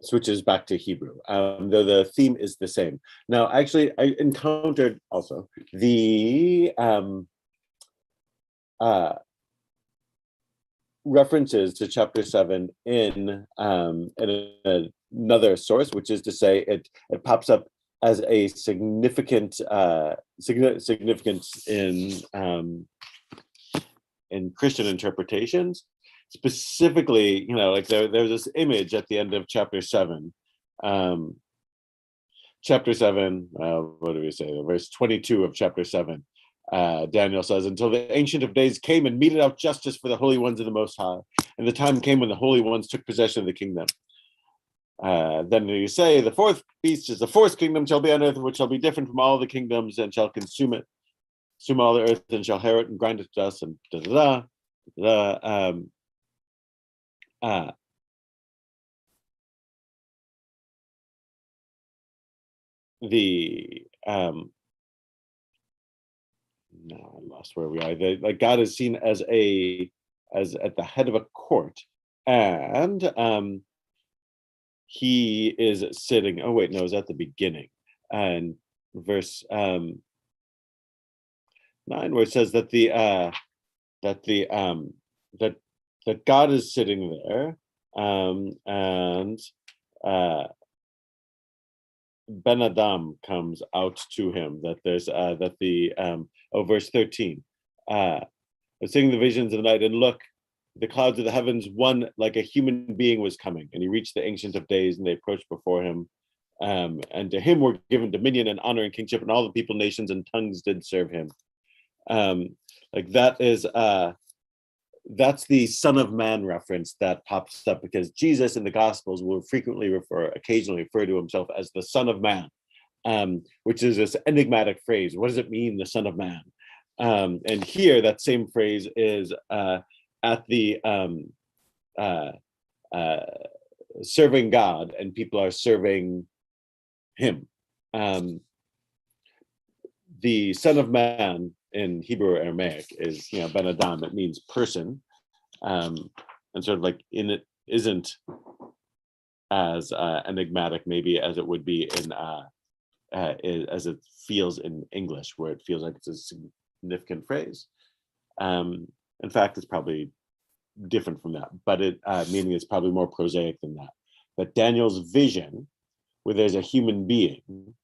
switches back to Hebrew, though the theme is the same. Now, actually, I encountered also the references to chapter 7 in another source, which is to say it pops up as a significance in Christian interpretations. Specifically, like there's this image at the end of chapter 7. Chapter 7, what do we say? Verse 22 of chapter 7. Daniel says, until the Ancient of Days came and meted out justice for the holy ones of the Most High, and the time came when the holy ones took possession of the kingdom. Then you say, the fourth beast is the fourth kingdom shall be on earth, which shall be different from all the kingdoms, and shall consume all the earth, and shall harrow it and grind it to dust, and no, I lost where we are. Like God is seen as at the head of a court, and he is sitting. Oh wait, no, it was at the beginning, and verse 9, where it says that that God is sitting there, and Ben Adam comes out to him. That there's verse 13. Seeing the visions of the night, and look, the clouds of the heavens, one like a human being was coming, and he reached the Ancient of Days, and they approached before him. And to him were given dominion and honor and kingship, and all the people, nations, and tongues did serve him. Like that is that's the Son of Man reference that pops up, because Jesus in the Gospels will occasionally refer to himself as the Son of Man, which is this enigmatic phrase. What does it mean, the Son of Man? And here, that same phrase is at the serving God, and people are serving him. The Son of Man in Hebrew Aramaic is, Ben Adam. It means person, and sort of like in it isn't as enigmatic maybe as it would be in as it feels in English, where it feels like it's a significant phrase. In fact, it's probably different from that, but it meaning is probably more prosaic than that. But Daniel's vision, where there's a human being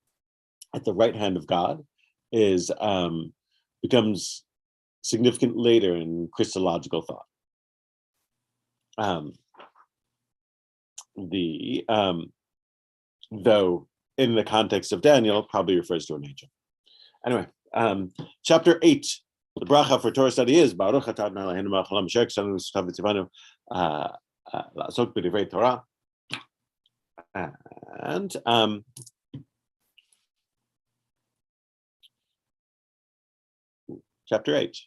at the right hand of God, is becomes significant later in Christological thought. Though in the context of Daniel, probably refers to an angel. Anyway, chapter 8. The bracha for Torah study is Baruch atah Adonai Eloheinu melech haolam asher ksanu v'tzitav v'tzivanu la'asok b'divrei Torah. And chapter 8.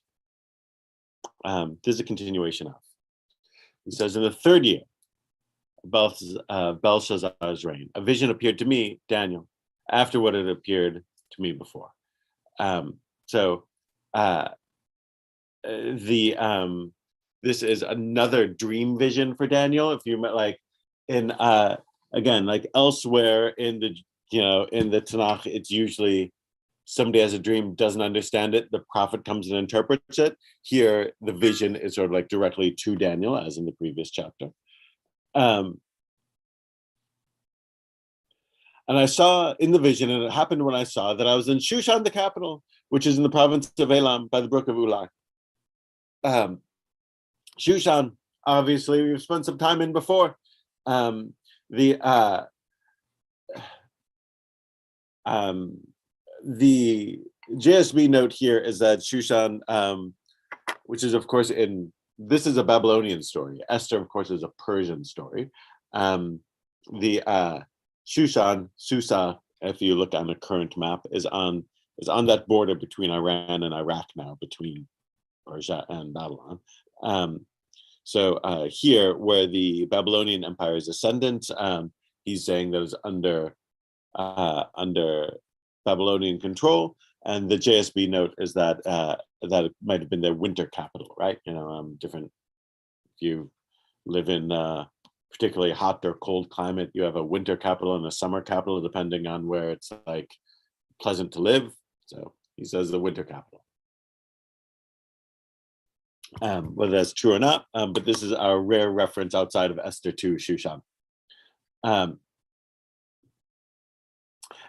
This is a continuation of. He says, in the third year of Belshazzar's reign, a vision appeared to me, Daniel, after what had appeared to me before. This is another dream vision for Daniel. If you met like in again, like elsewhere in the in the Tanakh, it's usually somebody has a dream, doesn't understand it, the prophet comes and interprets it. Here, the vision is sort of like directly to Daniel, as in the previous chapter. And I saw in the vision, and it happened when I saw that I was in Shushan, the capital, which is in the province of Elam, by the brook of Ulai. Shushan, obviously, we've spent some time in before. The JSB note here is that Shushan, which is of course this is a Babylonian story. Esther, of course, is a Persian story. The Shushan, Susa, if you look on the current map, is on that border between Iran and Iraq now, between Persia and Babylon. So here, where the Babylonian Empire is ascendant, he's saying that it's under Babylonian control, and the JSB note is that that it might have been their winter capital, right? Different. If you live in particularly hot or cold climate. You have a winter capital and a summer capital, depending on where it's like pleasant to live. So he says the winter capital. Whether that's true or not, but this is a rare reference outside of Esther to Shushan. And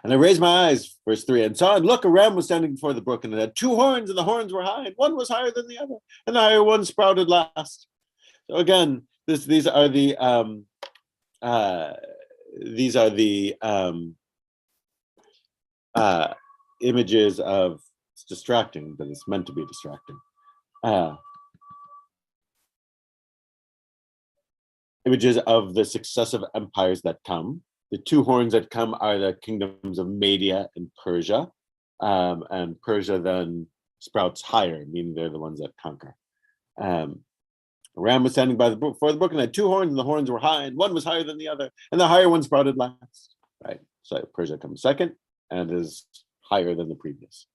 I raised my eyes, verse 3, and saw, and look, a ram was standing before the brook, and it had two horns, and the horns were high, and one was higher than the other, and the higher one sprouted last. So again, these are the images of, it's distracting, but it's meant to be distracting. Images of the successive empires that come. The two horns that come are the kingdoms of Media and Persia. And Persia then sprouts higher, meaning they're the ones that conquer. A ram was standing before the brook and had two horns, and the horns were high, and one was higher than the other, and the higher one sprouted last. Right? So Persia comes second and is higher than the previous.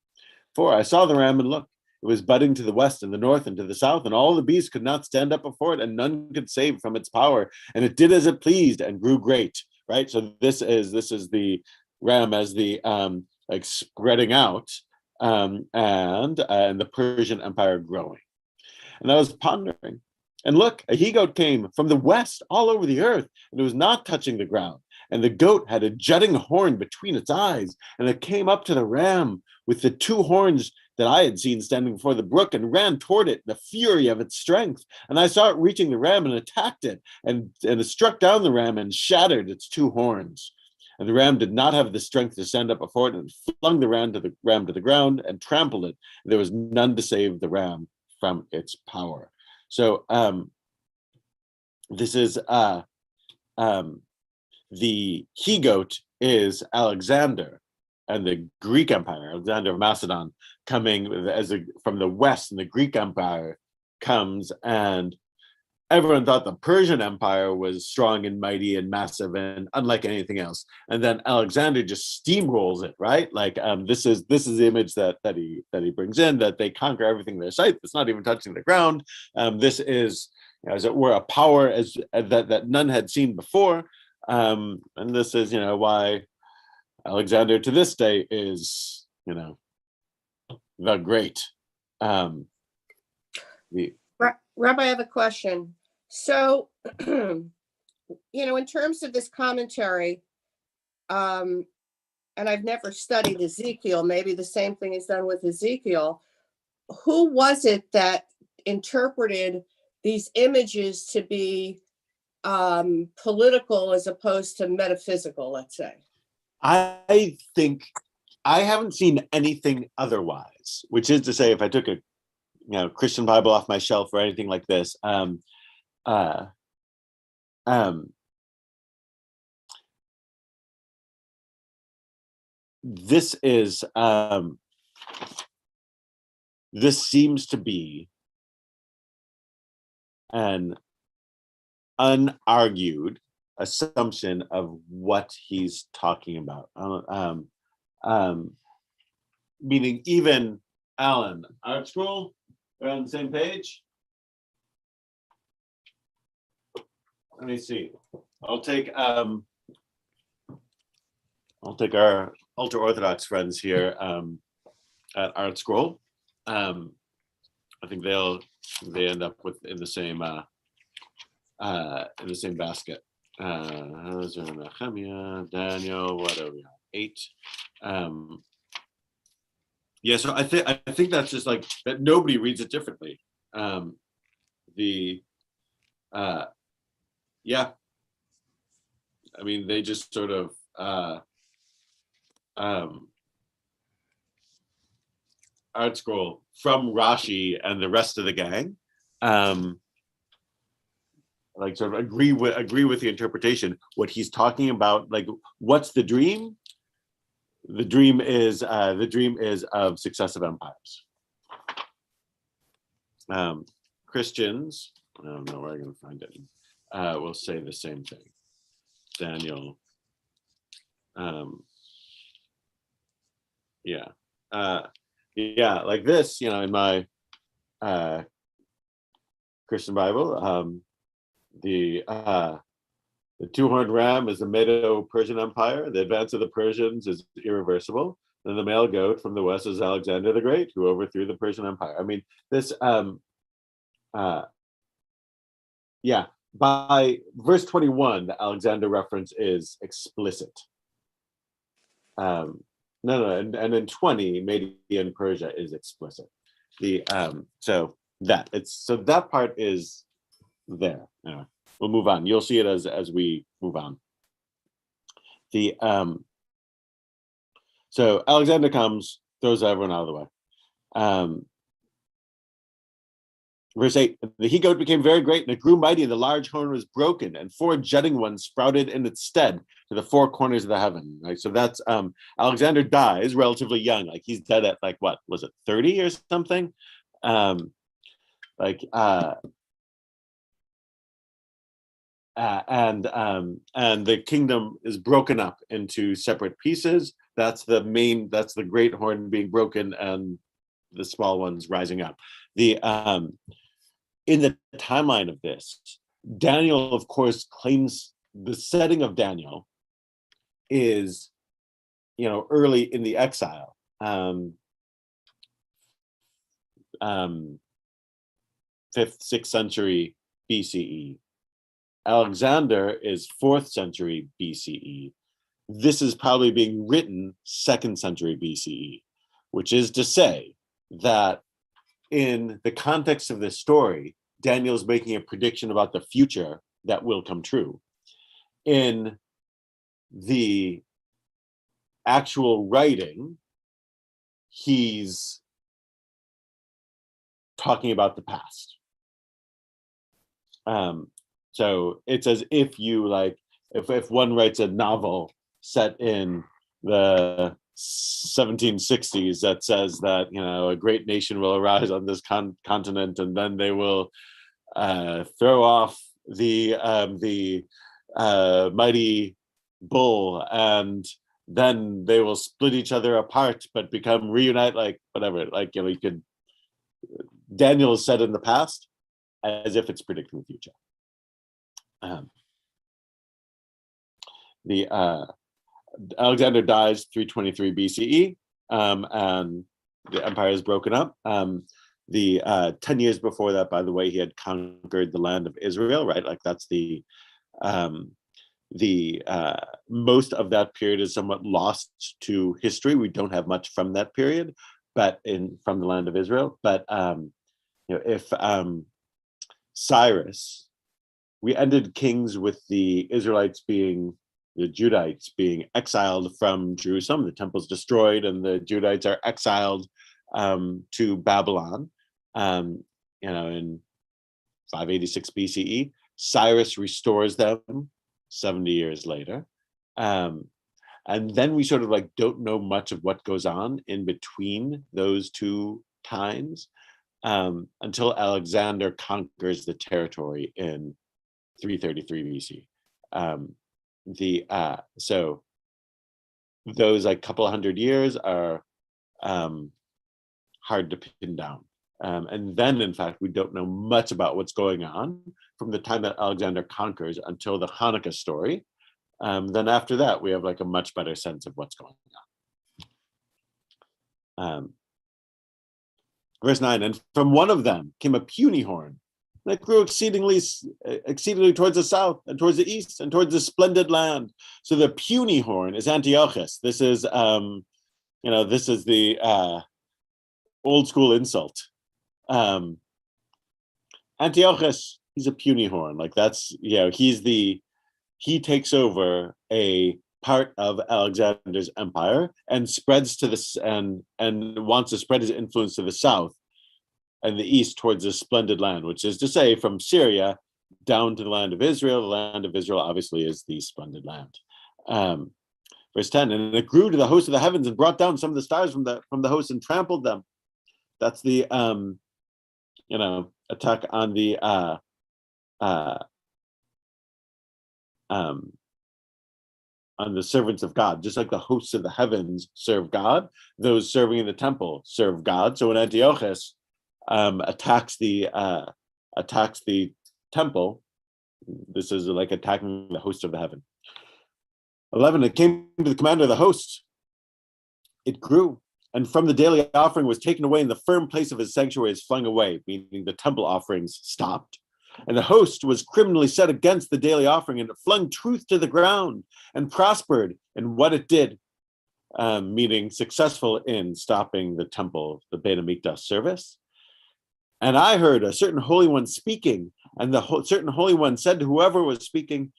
4, I saw the ram, and look, it was budding to the west and the north and to the south, and all the beasts could not stand up before it, and none could save from its power. And it did as it pleased and grew great. Right. So this is the ram as the like spreading out, and the Persian Empire growing. And I was pondering, and look, a he-goat came from the west all over the earth, and it was not touching the ground. And the goat had a jutting horn between its eyes, and it came up to the ram with the two horns that I had seen standing before the brook, and ran toward it in the fury of its strength. And I saw it reaching the ram and attacked it, and it struck down the ram and shattered its two horns. And the ram did not have the strength to stand up before it, and flung the ram to the ground and trampled it. And there was none to save the ram from its power. So this is the he-goat is Alexander and the Greek Empire, Alexander of Macedon, coming from the west, and the Greek Empire comes, and everyone thought the Persian Empire was strong and mighty and massive and unlike anything else. And then Alexander just steamrolls it, right? Like this is the image that he brings in, that they conquer everything in their sight. It's not even touching the ground. This is, as it were, a power that none had seen before. And this is, why Alexander to this day is, the great. Rabbi, I have a question. So, in terms of this commentary, and I've never studied Ezekiel, maybe the same thing is done with Ezekiel. Who was it that interpreted these images to be political as opposed to metaphysical, let's say? I think I haven't seen anything otherwise, which is to say, if I took a Christian Bible off my shelf or anything like this, this seems to be an unargued assumption of what he's talking about. Meaning, even Alan, Art Scroll, we're on the same page. Let me see. I'll take our ultra orthodox friends here at Art Scroll. I think they end up in the same basket. Nehemiah, Daniel, what are we on? 8. Yeah, so I think that's just like that. Nobody reads it differently. Yeah, I mean, they just sort of Art Scroll from Rashi and the rest of the gang, like sort of agree with the interpretation. What he's talking about, like, what's the dream? The dream is of successive empires. Christians, I don't know where I'm going to find it. Will say the same thing. Daniel. Like this, in my Christian Bible, the The two-horned ram is the Medo-Persian Empire. The advance of the Persians is irreversible. And the male goat from the west is Alexander the Great, who overthrew the Persian Empire. I mean, this, yeah, by verse 21, the Alexander reference is explicit. And in 20, Median Persia is explicit. So that part is there. Anyway, we'll move on. You'll see it as we move on. So Alexander comes, throws everyone out of the way. Verse 8, the he-goat became very great, and it grew mighty, and the large horn was broken, and 4 jutting ones sprouted in its stead to the 4 corners of the heaven. Right? So that's Alexander dies relatively young. Like he's dead at like what was it, 30 or something? And the kingdom is broken up into separate pieces. That's the great horn being broken and the small ones rising up. In the timeline of this, Daniel, of course, claims the setting of Daniel is, early in the exile. 5th, 6th century BCE. Alexander is 4th century BCE. This is probably being written 2nd century BCE, which is to say that in the context of this story, Daniel's making a prediction about the future that will come true. In the actual writing, he's talking about the past. So it's as if if one writes a novel set in the 1760s that says that a great nation will arise on this continent, and then they will throw off the mighty bull, and then they will split each other apart but become reunite, like whatever. You could, Daniel is said in the past as if it's predicting the future. Alexander dies 323 BCE, and the empire is broken up. 10 years before that, by the way, he had conquered the land of Israel, right? Like that's the most of that period is somewhat lost to history. We don't have much from that period, but from the land of Israel. But if Cyrus, we ended kings with the Judites being exiled from Jerusalem. The temple's destroyed, and the Judites are exiled to Babylon. In 586 BCE, Cyrus restores them 70 years later. And then we sort of don't know much of what goes on in between those two times until Alexander conquers the territory in 333 BC. So those couple of hundred years are hard to pin down. And then, in fact, we don't know much about what's going on from the time that Alexander conquers until the Hanukkah story. Then after that, we have a much better sense of what's going on. Verse 9, and from one of them came a puny horn that grew exceedingly towards the south and towards the east and towards the splendid land. So the puny horn is Antiochus. This is, this is the old school insult. Antiochus, he's a puny horn. He takes over a part of Alexander's empire and spreads to this and wants to spread his influence to the south and the east towards the splendid land, which is to say from Syria down to the land of Israel. The land of Israel obviously is the splendid land. Verse 10, and it grew to the host of the heavens and brought down some of the stars from the host and trampled them. That's the attack on the servants of God. Just like the hosts of the heavens serve God, those serving in the temple serve God. So when Antiochus attacks the temple, This is like attacking the host of the heaven. 11, it came to the commander of the host. It grew, and from the daily offering was taken away, and the firm place of his sanctuary is flung away, meaning the temple offerings stopped. And the host was criminally set against the daily offering, and it flung truth to the ground and prospered in what it did, meaning successful in stopping the temple, the Beit HaMikdash service. And I heard a certain Holy One speaking, and the certain Holy One said to whoever was speaking,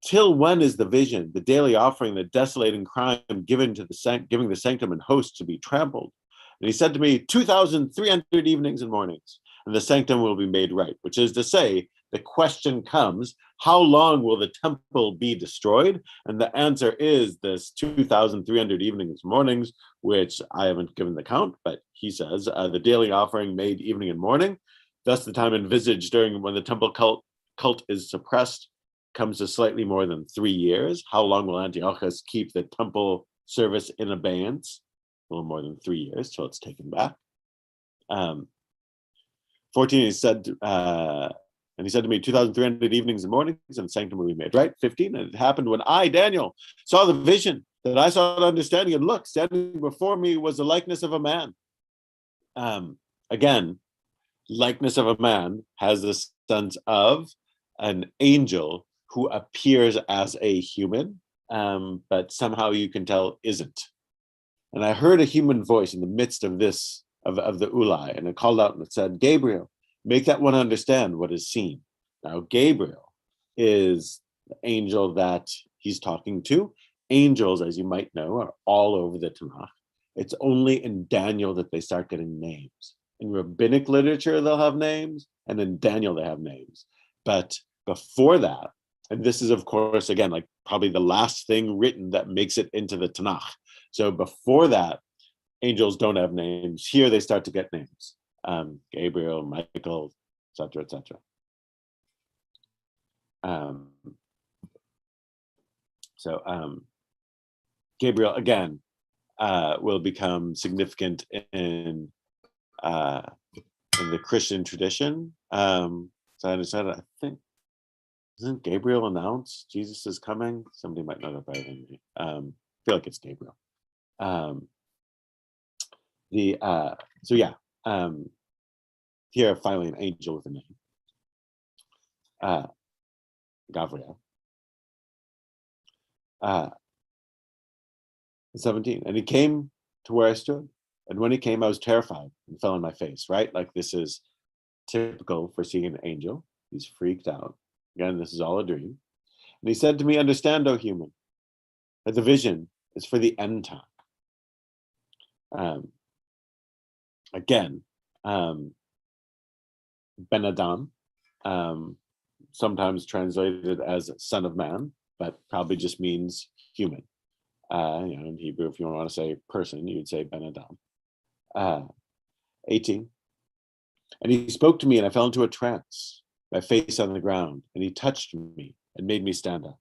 till when is the vision, the daily offering, the desolating crime giving the sanctum and host to be trampled? And he said to me, 2,300 evenings and mornings, and the sanctum will be made right, which is to say, the question comes, how long will the temple be destroyed? And the answer is this 2,300 evenings and mornings, which I haven't given the count, but he says the daily offering made evening and morning. Thus the time envisaged during when the temple cult is suppressed comes to slightly more than 3 years. How long will Antiochus keep the temple service in abeyance? A little more than 3 years till it's taken back. 14, he said, and he said to me, 2,300 evenings and mornings, and the sanctum will be made right. 15, and it happened when I, Daniel, saw the vision, that I saw an understanding, and look, standing before me was the likeness of a man. Again, likeness of a man has the sense of an angel who appears as a human, but somehow you can tell isn't. And I heard a human voice in the midst of this, of the ulai, and it called out and it said, Gabriel, make that one understand what is seen. Now, Gabriel is the angel that he's talking to. Angels, as you might know, are all over the Tanakh. It's only in Daniel that they start getting names. In rabbinic literature, they'll have names, and in Daniel, they have names. But before that, and this is, of course, again, like probably the last thing written that makes it into the Tanakh. So before that, angels don't have names. Here, they start to get names. Gabriel, Michael, etc., etc. Gabriel again will become significant in the Christian tradition. So I understand. I think isn't Gabriel announced Jesus is coming? Somebody might know that better than me. I feel like it's Gabriel. So yeah. Here, finally, an angel with a name, Gabriel. 17, and he came to where I stood, and when he came, I was terrified and fell on my face. Right, like this is typical for seeing an angel. He's freaked out. Again, this is all a dream. And he said to me, "Understand, O human, that the vision is for the end time." Again. Ben Adam, sometimes translated as son of man, but probably just means human. In Hebrew, if you want to say person, you'd say Ben Adam. 18, and he spoke to me, and I fell into a trance, my face on the ground, and he touched me and made me stand up.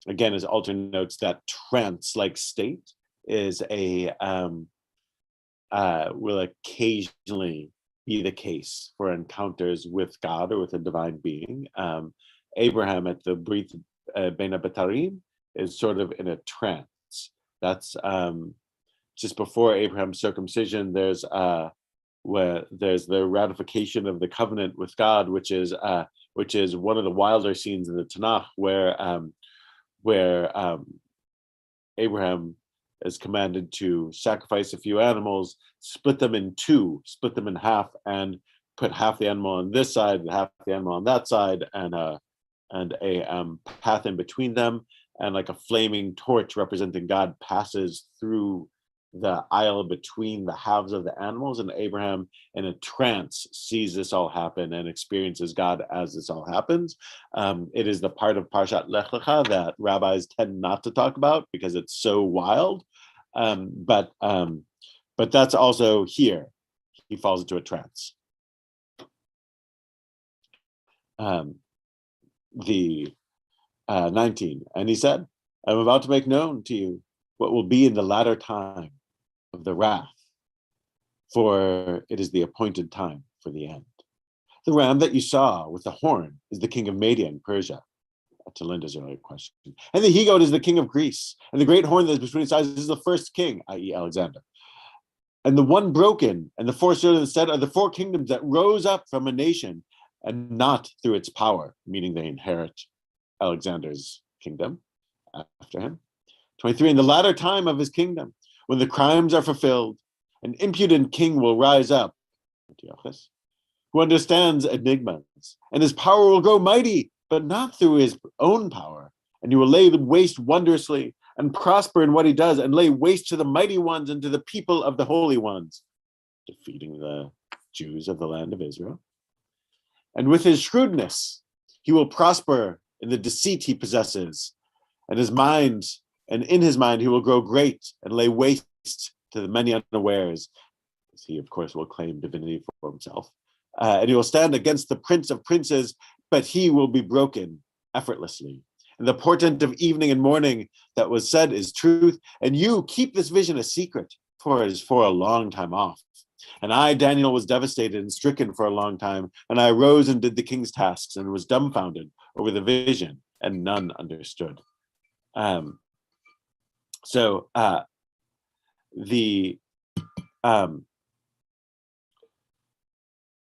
Again, as Alter notes, that trance-like state is will occasionally be the case for encounters with God or with a divine being. Abraham at the Brit Bein HaBetarim is sort of in a trance. That's just before Abraham's circumcision. There's the ratification of the covenant with God, which is one of the wilder scenes in the Tanakh, where Abraham is commanded to sacrifice a few animals, split them in half, and put half the animal on this side and half the animal on that side, and a path in between them, and like a flaming torch representing God passes through the aisle between the halves of the animals, and Abraham in a trance sees this all happen and experiences God as this all happens. It is the part of Parshat Lech Lecha that rabbis tend not to talk about because it's so wild. But that's also here. He falls into a trance. The 19, and he said, I'm about to make known to you what will be in the latter time of the wrath, for it is the appointed time for the end. The ram that you saw with the horn is the king of Media and Persia, to Linda's earlier question. And the he-goat is the king of Greece. And the great horn that is between his eyes is the first king, i.e. Alexander. And the one broken and the four stood instead are the four kingdoms that rose up from a nation and not through its power, meaning they inherit Alexander's kingdom after him. 23, in the latter time of his kingdom, when the crimes are fulfilled, an impudent king will rise up, Antiochus, who understands enigmas, and his power will grow mighty, but not through his own power. And he will lay waste wondrously and prosper in what he does, and lay waste to the mighty ones and to the people of the holy ones, defeating the Jews of the land of Israel. And with his shrewdness, he will prosper in the deceit he possesses, and his mind, and in his mind he will grow great and lay waste to the many unawares. He, of course, will claim divinity for himself. And he will stand against the prince of princes, but he will be broken effortlessly. And the portent of evening and morning that was said is truth. And you keep this vision a secret, for it is for a long time off. And I, Daniel, was devastated and stricken for a long time. And I arose and did the king's tasks and was dumbfounded over the vision, and none understood.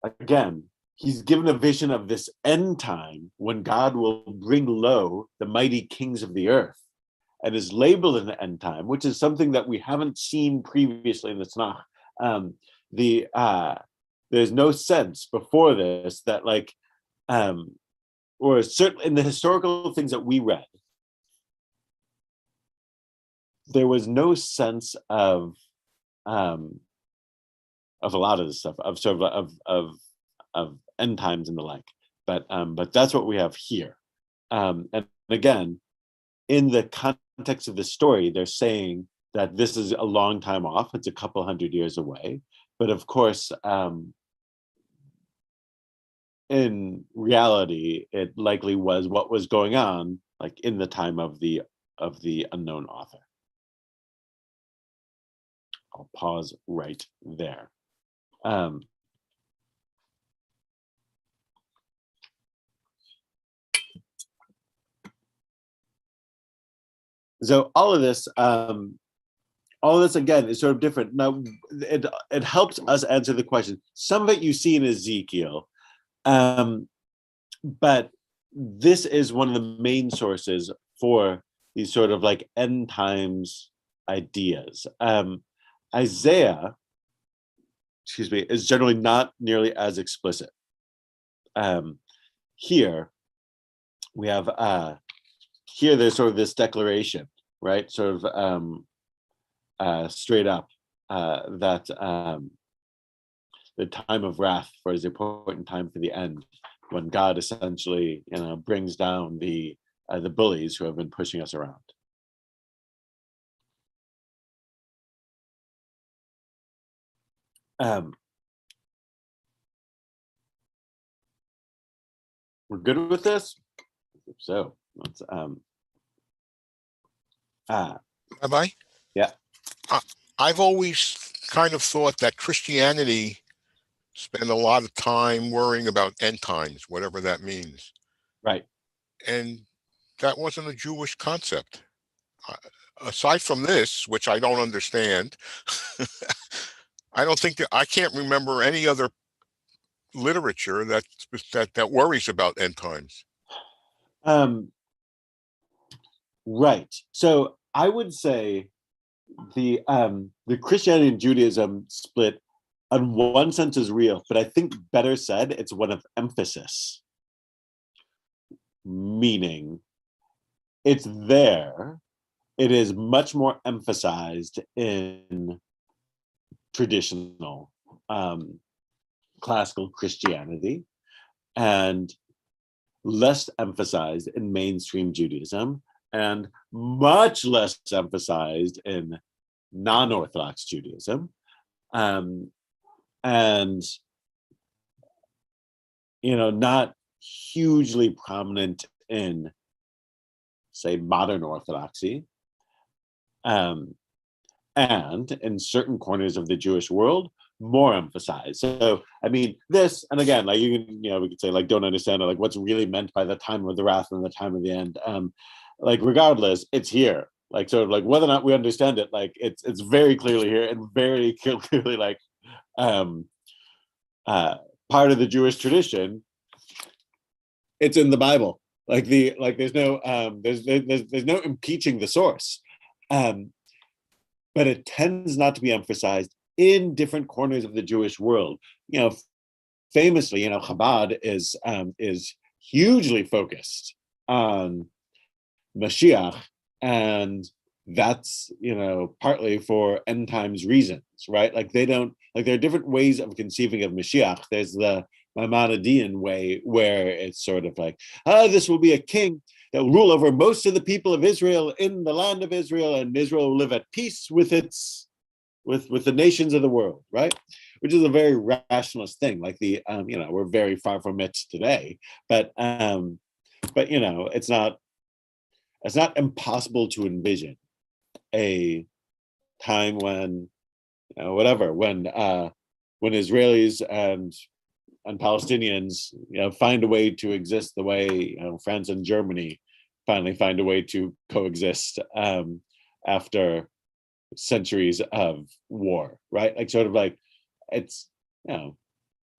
Again, he's given a vision of this end time when God will bring low the mighty kings of the earth, and is labeled an end time, which is something that we haven't seen previously in the Tanakh. There's no sense before this that or certainly in the historical things that we read, there was no sense of a lot of this stuff, of sort of end times and the like. But that's what we have here. And again, in the context of the story, they're saying that this is a long time off. It's a couple hundred years away. But of course, in reality, it likely was what was going on, like in the time of the unknown author. I'll pause right there. So all of this again is sort of different. Now, it helps us answer the question. Some of it you see in Ezekiel, but this is one of the main sources for these sort of like end times ideas. Isaiah, is generally not nearly as explicit. Here we have here there's sort of this declaration, right? Sort of straight up that the time of wrath for is the important time for the end, when God essentially brings down the bullies who have been pushing us around. We're good with this? So let's Rabbi? Yeah. I've always kind of thought that Christianity spent a lot of time worrying about end times, whatever that means. Right. And that wasn't a Jewish concept. Aside from this, which I don't understand, I don't think I can't remember any other literature that worries about end times. Right. So I would say the Christianity and Judaism split, on one sense, is real, but I think better said, it's one of emphasis. Meaning, it's there. It is much more emphasized in traditional classical Christianity, and less emphasized in mainstream Judaism, and much less emphasized in non-Orthodox Judaism, and not hugely prominent in, say, modern Orthodoxy, and in certain corners of the Jewish world, more emphasized. So I mean this, and again, like you can, we could say like don't understand like what's really meant by the time of the wrath and the time of the end. Like regardless, it's here. Like sort of like whether or not we understand it, like it's very clearly here and very clearly like part of the Jewish tradition. It's in the Bible. Like there's no there's no impeaching the source, but it tends not to be emphasized in different corners of the Jewish world. Famously, Chabad is hugely focused on Mashiach, and that's partly for end times reasons, right? Like they don't like there are different ways of conceiving of Mashiach. There's the Maimonidean way where it's sort of like, this will be a king that will rule over most of the people of Israel in the land of Israel, and Israel will live at peace with with the nations of the world, right? Which is a very rationalist thing. Like we're very far from it today, but it's not impossible to envision a time when when Israelis and Palestinians find a way to exist the way France and Germany finally find a way to coexist after centuries of war, right? Like sort of like it's I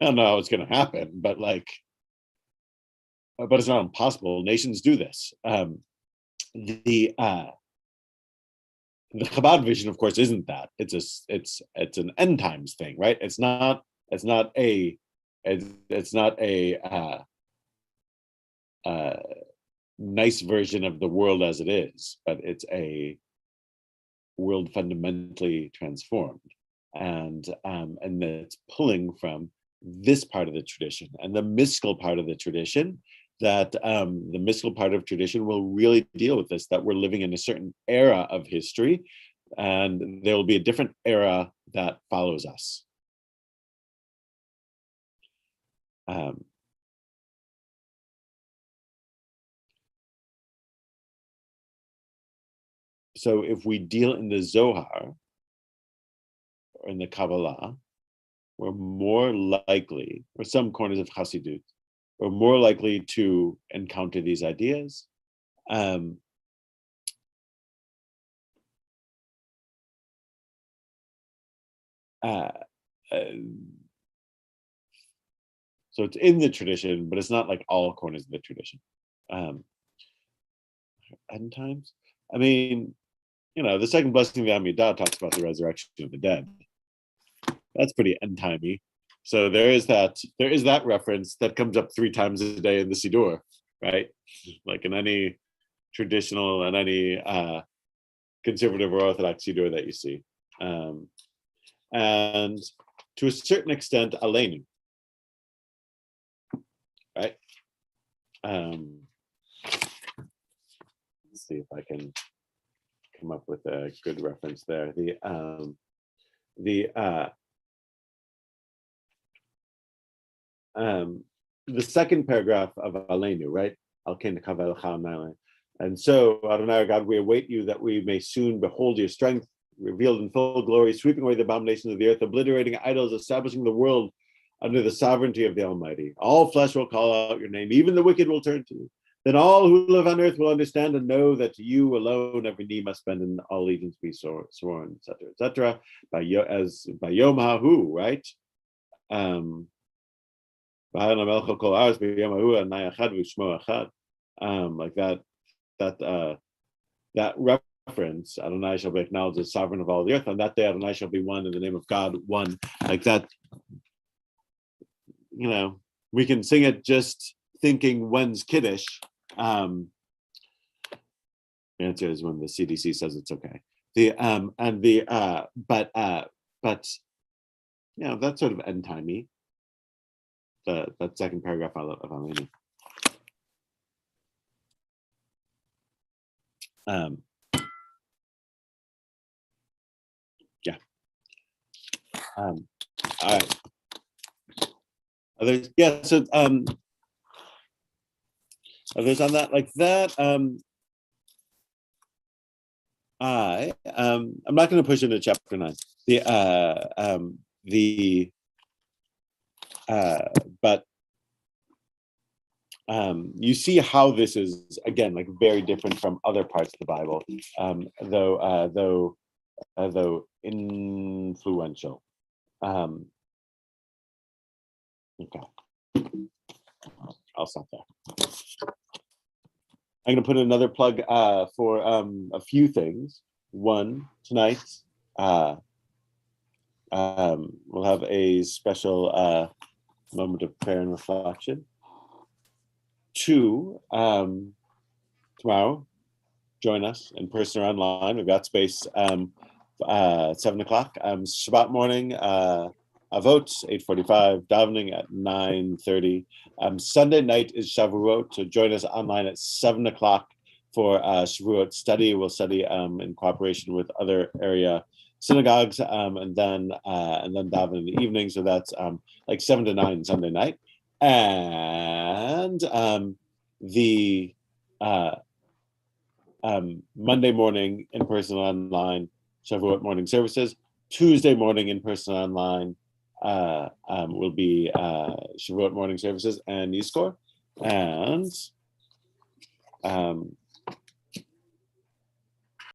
don't know how it's going to happen, but it's not impossible. Nations do this. The Chabad vision, of course, isn't that. It's an end times thing, right? It's not a nice version of the world as it is, but it's a world fundamentally transformed, and it's pulling from this part of the tradition and the mystical part of the tradition. That the mystical part of tradition will really deal with this, that we're living in a certain era of history, and there will be a different era that follows us. So if we deal in the Zohar or in the Kabbalah, we're more likely, or some corners of Hasidut, we're more likely to encounter these ideas. So it's in the tradition, but it's not like all corners of the tradition. End times. I mean, the second blessing of the Amidah talks about the resurrection of the dead. That's pretty end timey. So there is that reference that comes up 3 times a day in the Siddur, right? Like in any traditional and any conservative or Orthodox Siddur that you see. And to a certain extent, Aleinu, right? Let's see if I can come up with a good reference there. The second paragraph of Aleinu, right? And so, Adonai our God, we await you that we may soon behold your strength revealed in full glory, sweeping away the abominations of the earth, obliterating idols, establishing the world under the sovereignty of the Almighty. All flesh will call out your name, even the wicked will turn to you. Then all who live on earth will understand and know that to you alone every knee must bend and all allegiance be sworn, etc. By Yom HaHu, right? Like that reference, Adonai shall be acknowledged as sovereign of all the earth. On that day, Adonai shall be one in the name of God, one. Like that, we can sing it just thinking when's Kiddush. The answer is when the CDC says it's okay. But that's sort of end timey. That second paragraph of Aleinu. Yeah. All right. Others, yeah. So others on that like that. I'm not going to push into chapter 9. but you see how this is again like very different from other parts of the Bible, though influential. Okay, I'll stop there. I'm going to put another plug for a few things. One, tonight we'll have a special moment of prayer and reflection. Two, tomorrow, join us in person or online. We've got space 7 o'clock. Shabbat morning, votes 8:45, davening at 9:30. Sunday night is Shavuot, so join us online at 7 o'clock for Shavuot study. We'll study in cooperation with other area synagogues, and then daven in the evening. So that's like 7 to 9 Sunday night, and the Monday morning in person online Shavuot morning services. Tuesday morning in person online will be Shavuot morning services and Yizkor, and